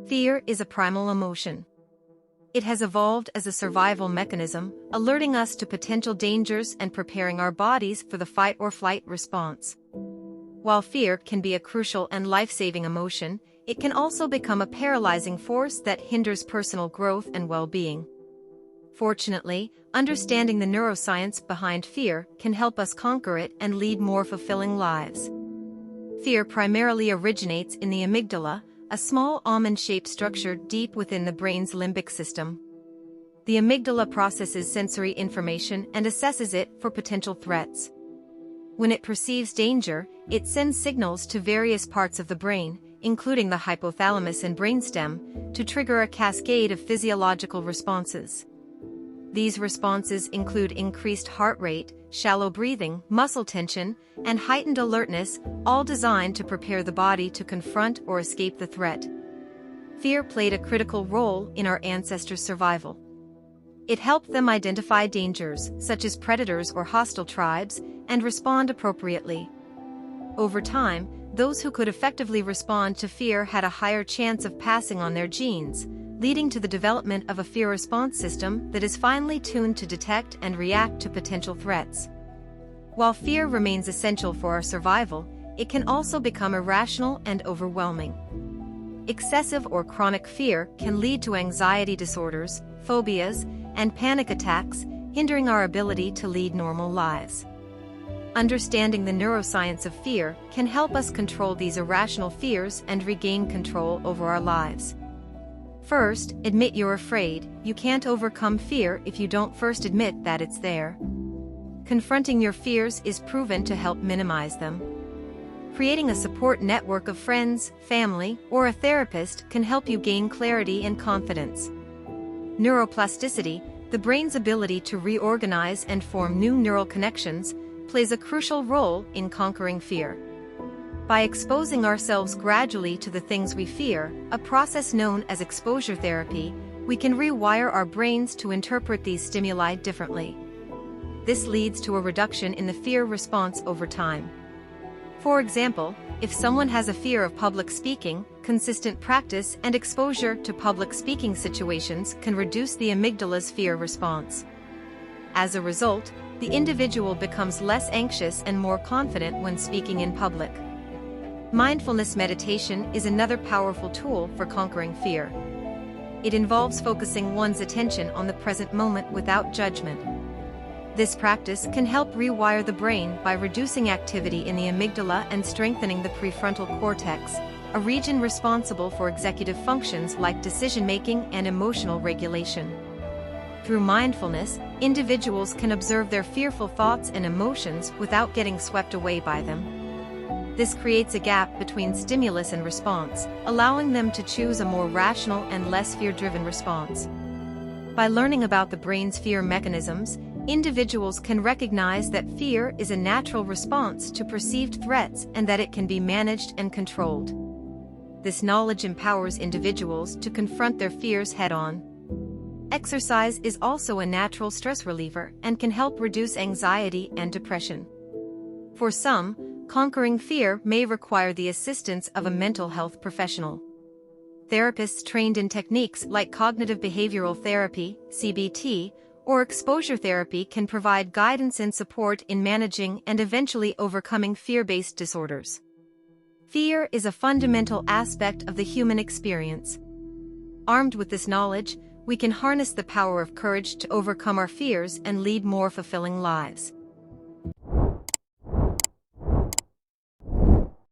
Fear is a primal emotion. It has evolved as a survival mechanism, alerting us to potential dangers and preparing our bodies for the fight-or-flight response. While fear can be a crucial and life-saving emotion, it can also become a paralyzing force that hinders personal growth and well-being. Fortunately, understanding the neuroscience behind fear can help us conquer it and lead more fulfilling lives. Fear primarily originates in the amygdala, a small almond-shaped structure deep within the brain's limbic system. The amygdala processes sensory information and assesses it for potential threats. When it perceives danger, it sends signals to various parts of the brain, including the hypothalamus and brainstem, to trigger a cascade of physiological responses. These responses include increased heart rate, shallow breathing, muscle tension, and heightened alertness, all designed to prepare the body to confront or escape the threat. Fear played a critical role in our ancestors' survival. It helped them identify dangers, such as predators or hostile tribes, and respond appropriately. Over time, those who could effectively respond to fear had a higher chance of passing on their genes, leading to the development of a fear response system that is finely tuned to detect and react to potential threats. While fear remains essential for our survival, it can also become irrational and overwhelming. Excessive or chronic fear can lead to anxiety disorders, phobias, and panic attacks, hindering our ability to lead normal lives. Understanding the neuroscience of fear can help us control these irrational fears and regain control over our lives. First, admit you're afraid. You can't overcome fear if you don't first admit that it's there. Confronting your fears is proven to help minimize them. Creating a support network of friends, family, or a therapist can help you gain clarity and confidence. Neuroplasticity, the brain's ability to reorganize and form new neural connections, plays a crucial role in conquering fear. By exposing ourselves gradually to the things we fear, a process known as exposure therapy, we can rewire our brains to interpret these stimuli differently. This leads to a reduction in the fear response over time. For example, if someone has a fear of public speaking, consistent practice and exposure to public speaking situations can reduce the amygdala's fear response. As a result, the individual becomes less anxious and more confident when speaking in public. Mindfulness meditation is another powerful tool for conquering fear. It involves focusing one's attention on the present moment without judgment. This practice can help rewire the brain by reducing activity in the amygdala and strengthening the prefrontal cortex, a region responsible for executive functions like decision-making and emotional regulation. Through mindfulness, individuals can observe their fearful thoughts and emotions without getting swept away by them. This creates a gap between stimulus and response, allowing them to choose a more rational and less fear-driven response. By learning about the brain's fear mechanisms, individuals can recognize that fear is a natural response to perceived threats and that it can be managed and controlled. This knowledge empowers individuals to confront their fears head-on. Exercise is also a natural stress reliever and can help reduce anxiety and depression. For some, conquering fear may require the assistance of a mental health professional. Therapists trained in techniques like cognitive behavioral therapy, CBT, or exposure therapy can provide guidance and support in managing and eventually overcoming fear-based disorders. Fear is a fundamental aspect of the human experience. Armed with this knowledge, we can harness the power of courage to overcome our fears and lead more fulfilling lives.